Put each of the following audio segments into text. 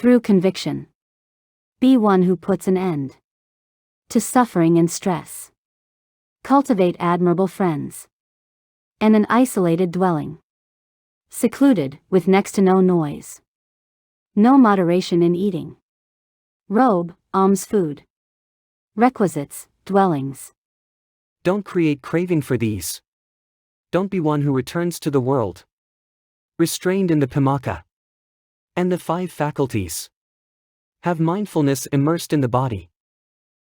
through conviction. Be one who puts an end to suffering and stress. Cultivate admirable friends and an isolated dwelling, secluded, with next to no noise. No moderation in eating. Robe, alms food. Requisites, dwellings. Don't create craving for these. Don't be one who returns to the world, restrained in the Dhammika and the 5 faculties. Have mindfulness immersed in the body.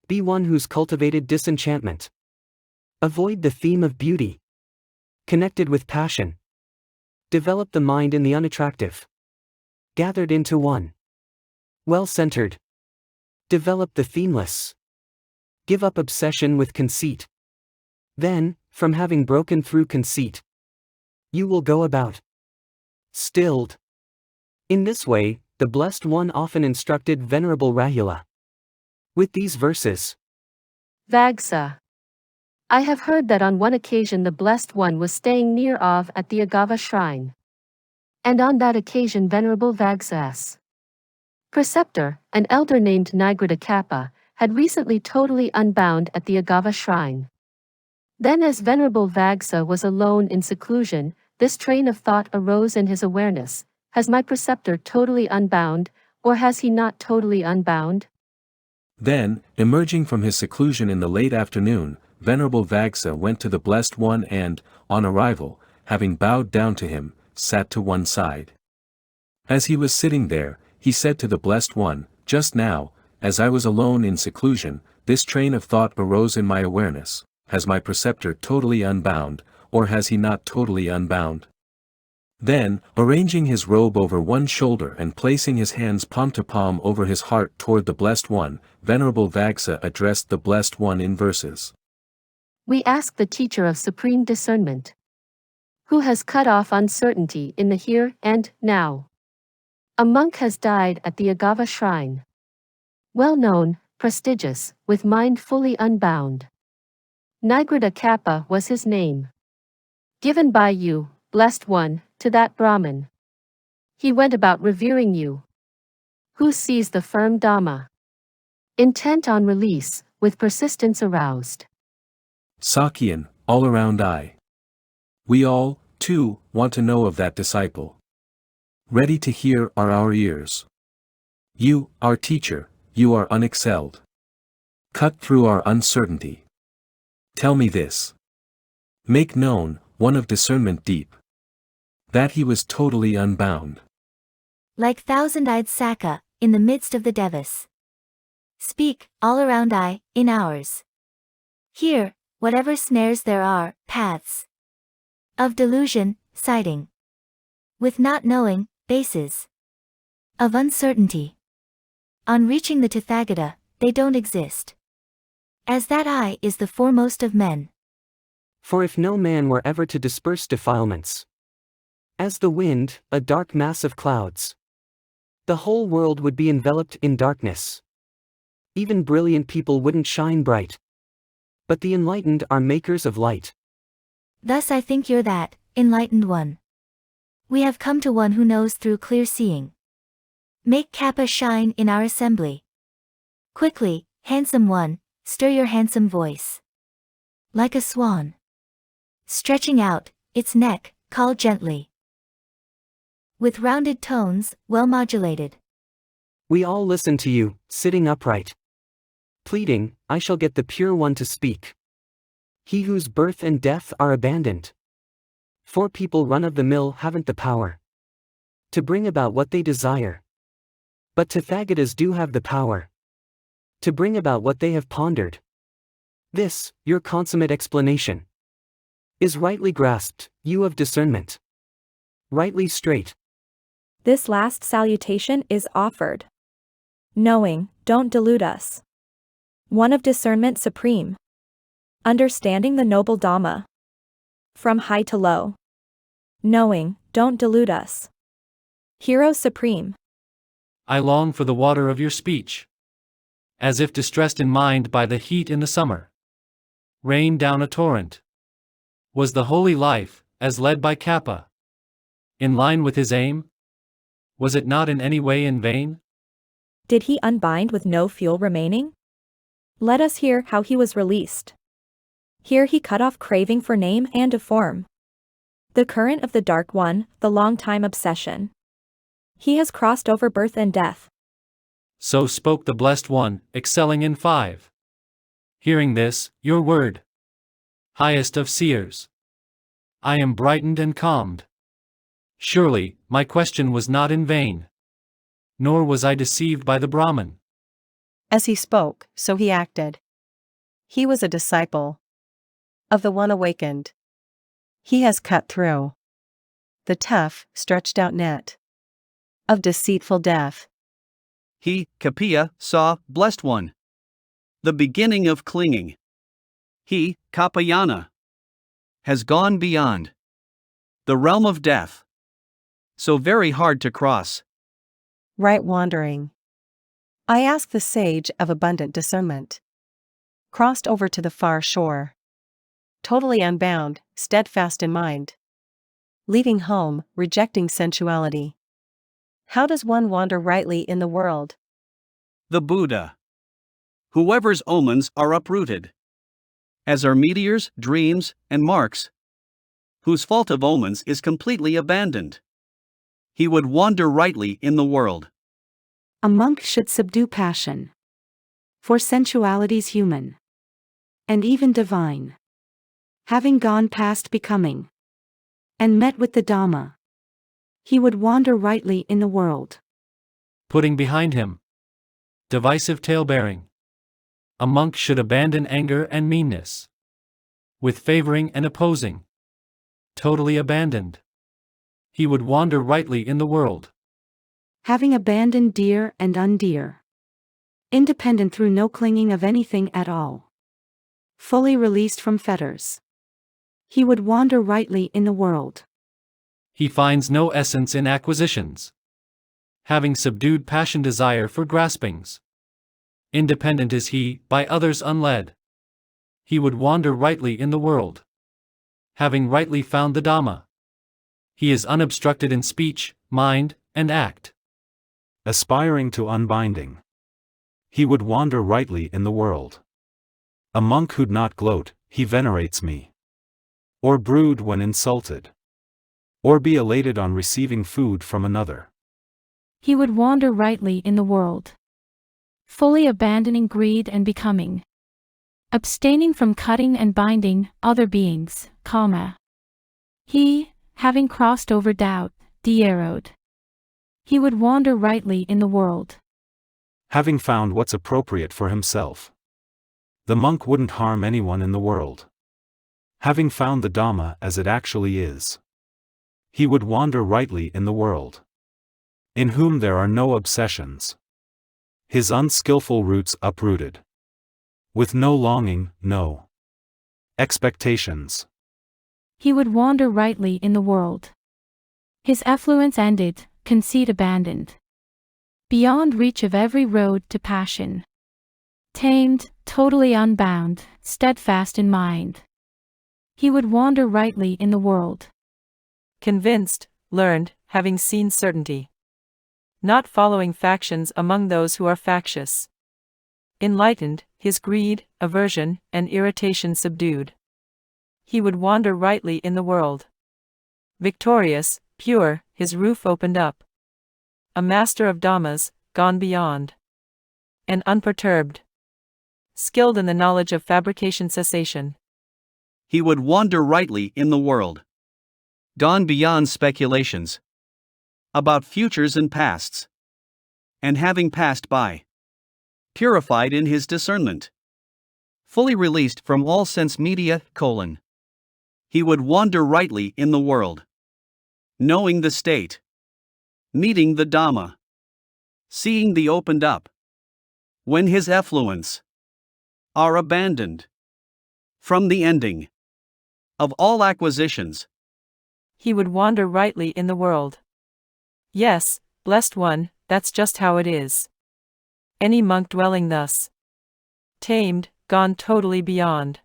Be one who's cultivated disenchantment. Avoid the theme of beauty. Connected with passion. Develop the mind in the unattractive. Gathered into one. Well-centered. Develop the themeless. Give up obsession with conceit. Then, from having broken through conceit, you will go about stilled. In this way, the Blessed One often instructed Venerable Rahula with these verses. Vagsa. I have heard that on one occasion the Blessed One was staying near of at the Agava shrine. And on that occasion Venerable Vagsa's preceptor, an elder named Nikāya, had recently totally unbound at the Agava shrine. Then as Venerable Vagsa was alone in seclusion, this train of thought arose in his awareness: has my preceptor totally unbound, or has he not totally unbound? Then, emerging from his seclusion in the late afternoon, Venerable Vagsa went to the Blessed One and, on arrival, having bowed down to him, sat to one side. As he was sitting there, he said to the Blessed One, "Just now, as I was alone in seclusion, this train of thought arose in my awareness: has my preceptor totally unbound, or has he not totally unbound?" Then, arranging his robe over one shoulder and placing his hands palm to palm over his heart toward the Blessed One, Venerable Vagsa addressed the Blessed One in verses. We ask the teacher of supreme discernment, who has cut off uncertainty in the here and now. A monk has died at the Agava shrine. Well known, prestigious, with mind fully unbound. Nikāya was his name. Given by you, Blessed One, to that Brahmin. He went about revering you, who sees the firm Dhamma, intent on release, with persistence aroused. Sakyan, all around I. We all, too, want to know of that disciple. Ready to hear are our ears. You, our teacher, you are unexcelled. Cut through our uncertainty. Tell me this. Make known, one of discernment deep, that he was totally unbound. Like thousand-eyed Saka, in the midst of the devas. Speak, all around I, in ours. Here, whatever snares there are, paths of delusion, siding with not knowing, bases of uncertainty. On reaching the Tathagata, they don't exist. As that I is the foremost of men. For if no man were ever to disperse defilements, as the wind, a dark mass of clouds, the whole world would be enveloped in darkness. Even brilliant people wouldn't shine bright. But the enlightened are makers of light. Thus I think you're that enlightened one. We have come to one who knows through clear seeing. Make Kappa shine in our assembly. Quickly, handsome one, stir your handsome voice. Like a swan, stretching out its neck, call gently. With rounded tones, well modulated. We all listen to you, sitting upright. Pleading, I shall get the pure one to speak. He whose birth and death are abandoned. For people run-of-the-mill haven't the power to bring about what they desire. But Tathagatas do have the power to bring about what they have pondered. This, your consummate explanation, is rightly grasped, you of discernment. Rightly straight. This last salutation is offered. Knowing, don't delude us. One of discernment supreme. Understanding the noble Dhamma. From high to low. Knowing, don't delude us. Hero supreme. I long for the water of your speech. As if distressed in mind by the heat in the summer. Rain down a torrent. Was the holy life, as led by Kappa, in line with his aim? Was it not in any way in vain? Did he unbind with no fuel remaining? Let us hear how he was released. Here he cut off craving for name and of form. The current of the Dark One, the long-time obsession. He has crossed over birth and death. So spoke the Blessed One, excelling in 5. Hearing this, your word, highest of seers, I am brightened and calmed. Surely, my question was not in vain. Nor was I deceived by the Brahmin. As he spoke, so he acted. He was a disciple of the One Awakened. He has cut through the tough, stretched out net of deceitful death. He, Kappiya, saw, Blessed One, the beginning of clinging. He, Kapayana, has gone beyond the realm of death, so very hard to cross. Right wandering. I ask the sage of abundant discernment. Crossed over to the far shore. Totally unbound, steadfast in mind. Leaving home, rejecting sensuality. How does one wander rightly in the world? The Buddha. Whoever's omens are uprooted, as are meteors, dreams, and marks, whose fault of omens is completely abandoned. He would wander rightly in the world. A monk should subdue passion, for sensuality's human, and even divine. Having gone past becoming, and met with the Dhamma, he would wander rightly in the world. Putting behind him divisive tale-bearing, a monk should abandon anger and meanness. With favoring and opposing, totally abandoned, he would wander rightly in the world. Having abandoned dear and undear, independent through no clinging of anything at all, fully released from fetters, he would wander rightly in the world. He finds no essence in acquisitions. Having subdued passion desire for graspings, independent is he, by others unled. He would wander rightly in the world. Having rightly found the Dhamma, he is unobstructed in speech, mind, and act. Aspiring to unbinding, he would wander rightly in the world. A monk who'd not gloat, he venerates me, or brood when insulted, or be elated on receiving food from another. He would wander rightly in the world, fully abandoning greed and becoming, abstaining from cutting and binding other beings, kama. He, having crossed over doubt, dierod, he would wander rightly in the world. Having found what's appropriate for himself, the monk wouldn't harm anyone in the world. Having found the Dhamma as it actually is, he would wander rightly in the world, in whom there are no obsessions, his unskillful roots uprooted, with no longing, no expectations. He would wander rightly in the world. His effluence ended, conceit abandoned, beyond reach of every road to passion. Tamed, totally unbound, steadfast in mind, he would wander rightly in the world. Convinced, learned, having seen certainty. Not following factions among those who are factious. Enlightened, his greed, aversion, and irritation subdued. He would wander rightly in the world. Victorious, pure, his roof opened up. A master of Dhammas, gone beyond. And unperturbed. Skilled in the knowledge of fabrication cessation. He would wander rightly in the world. Gone beyond speculations about futures and pasts, and having passed by, purified in his discernment, fully released from all sense media, he would wander rightly in the world, knowing the state, meeting the Dhamma, seeing the opened up, when his effluents are abandoned from the ending of all acquisitions. He would wander rightly in the world. Yes, Blessed One, that's just how it is. Any monk dwelling thus, tamed, gone totally beyond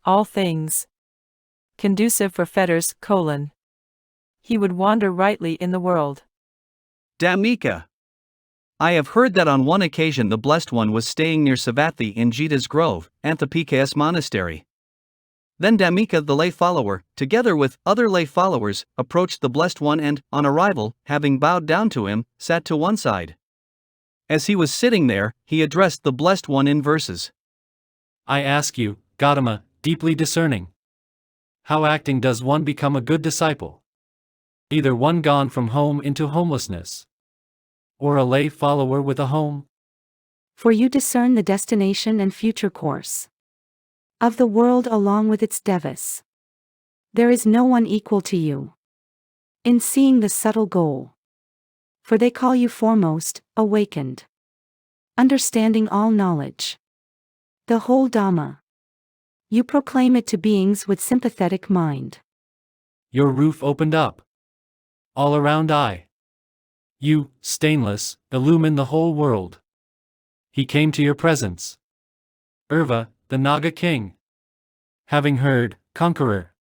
all things, conducive for fetters, he would wander rightly in the world. Dhammika. I have heard that on one occasion the Blessed One was staying near Sāvatthī in Jeta's grove, Anāthapiṇḍika's monastery. Then Dhammika the lay follower, together with other lay followers, approached the Blessed One and, on arrival, having bowed down to him, sat to one side. As he was sitting there, he addressed the Blessed One in verses. I ask you, Gotama, deeply discerning. How acting does one become a good disciple? Either one gone from home into homelessness, or a lay follower with a home? For you discern the destination and future course of the world along with its devas. There is no one equal to you in seeing the subtle goal. For they call you foremost, awakened, understanding all knowledge, the whole Dhamma. You proclaim it to beings with sympathetic mind. Your roof opened up. All around you, stainless, illumine the whole world. He came to your presence. Urva, the Naga king. Having heard, conqueror.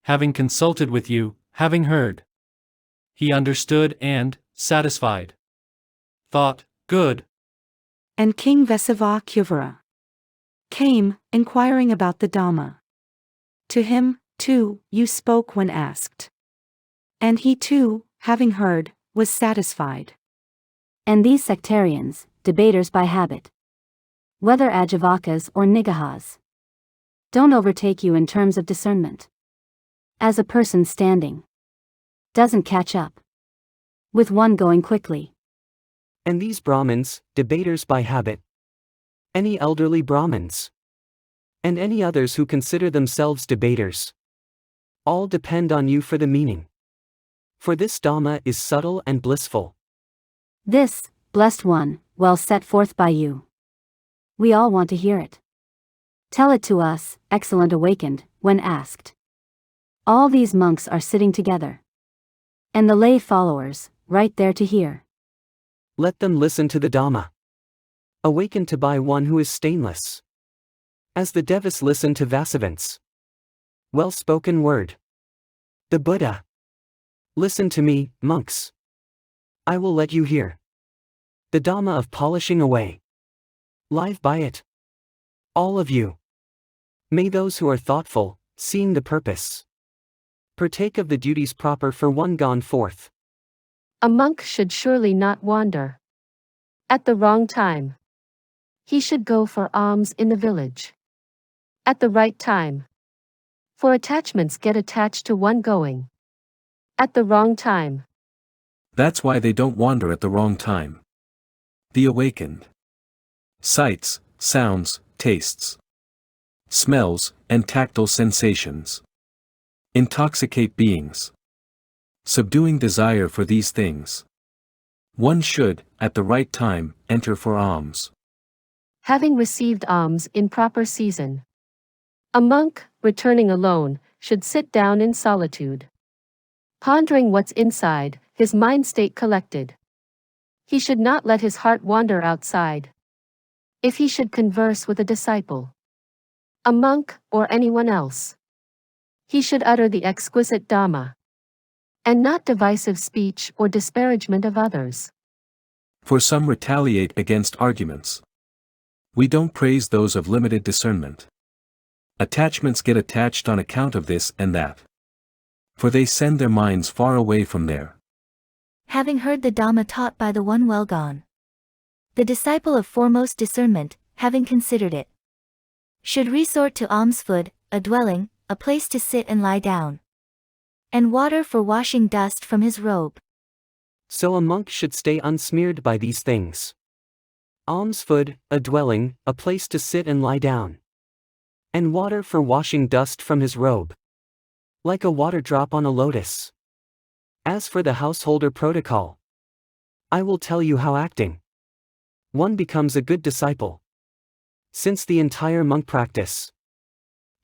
Having consulted with you, having heard. He understood and, satisfied. Thought, good. And King Vesava came, inquiring about the Dhamma. To him, too, you spoke when asked. And he too, having heard, was satisfied. And these sectarians, debaters by habit, whether Ajavakas or Nigahas, don't overtake you in terms of discernment. As a person standing doesn't catch up with one going quickly. And these Brahmins, debaters by habit, any elderly Brahmins, and any others who consider themselves debaters, all depend on you for the meaning. For this Dhamma is subtle and blissful. This, blessed one, well set forth by you. We all want to hear it. Tell it to us, excellent awakened, when asked. All these monks are sitting together. And the lay followers, right there to hear. Let them listen to the Dhamma. Awakened to by one who is stainless. As the devas listen to Vasavant's well-spoken word. The Buddha. Listen to me, monks. I will let you hear the Dhamma of polishing away. Live by it. All of you. May those who are thoughtful, seeing the purpose, partake of the duties proper for one gone forth. A monk should surely not wander at the wrong time. He should go for alms in the village at the right time. For attachments get attached to one going at the wrong time. That's why they don't wander at the wrong time. The awakened. Sights, sounds, tastes, smells, and tactile sensations intoxicate beings, subduing desire for these things. One should, at the right time, enter for alms. Having received alms in proper season, a monk, returning alone, should sit down in solitude, pondering what's inside, his mind state collected. He should not let his heart wander outside. If he should converse with a disciple, a monk, or anyone else, he should utter the exquisite Dhamma, and not divisive speech or disparagement of others. For some retaliate against arguments. We don't praise those of limited discernment. Attachments get attached on account of this and that. For they send their minds far away from there. Having heard the Dhamma taught by the one well gone, the disciple of foremost discernment, having considered it, should resort to alms food, a dwelling, a place to sit and lie down, and water for washing dust from his robe. So a monk should stay unsmeared by these things. Alms food, a dwelling, a place to sit and lie down, and water for washing dust from his robe. Like a water drop on a lotus. As for the householder protocol, I will tell you how acting one becomes a good disciple. Since the entire monk practice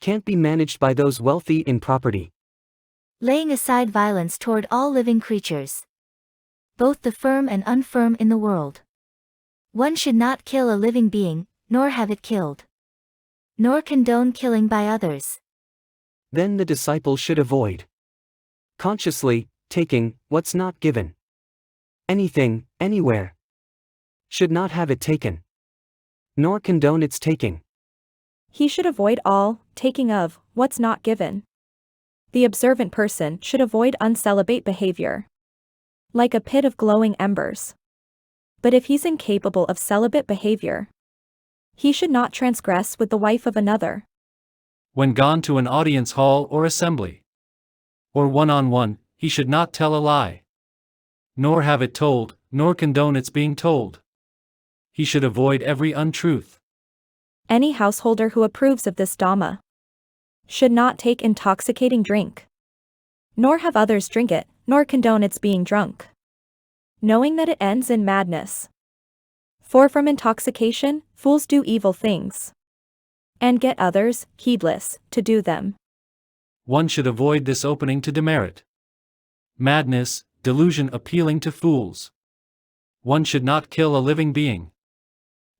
can't be managed by those wealthy in property. Laying aside violence toward all living creatures, both the firm and unfirm in the world. One should not kill a living being, nor have it killed, nor condone killing by others. Then the disciple should avoid consciously taking what's not given. Anything, anywhere. Should not have it taken, nor condone its taking. He should avoid all taking of what's not given. The observant person should avoid uncelibate behavior, like a pit of glowing embers. But if he's incapable of celibate behavior, he should not transgress with the wife of another. When gone to an audience hall or assembly, or one-on-one, he should not tell a lie, nor have it told, nor condone its being told. He should avoid every untruth. Any householder who approves of this Dhamma should not take intoxicating drink, nor have others drink it, nor condone its being drunk, knowing that it ends in madness. For from intoxication, fools do evil things, and get others, heedless, to do them. One should avoid this opening to demerit. Madness, delusion appealing to fools. One should not kill a living being,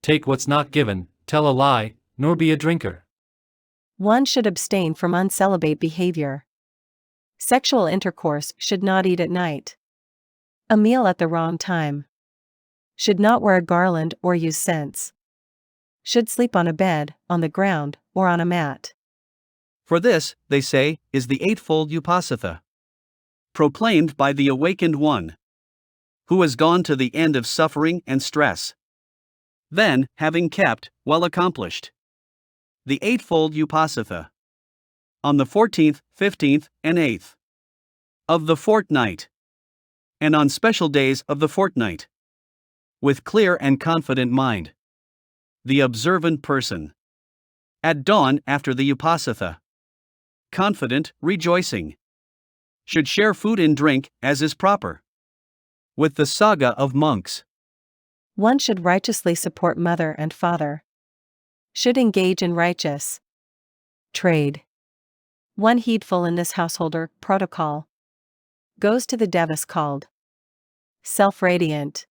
take what's not given, tell a lie, nor be a drinker. One should abstain from uncelibate behavior. Sexual intercourse, should not eat at night. A meal at the wrong time. Should not wear a garland or use scents. Should sleep on a bed, on the ground, or on a mat. For this, they say, is the eightfold Upasatha, proclaimed by the awakened one, who has gone to the end of suffering and stress. Then, having kept, well accomplished, the eightfold Upasatha, on the 14th, 15th, and 8th of the fortnight, and on special days of the fortnight, with clear and confident mind, the observant person, at dawn after the Upasatha, confident, rejoicing, should share food and drink as is proper, with the Sangha of monks. One should righteously support mother and father. Should engage in righteous trade. One heedful in this householder protocol goes to the devas called self-radiant.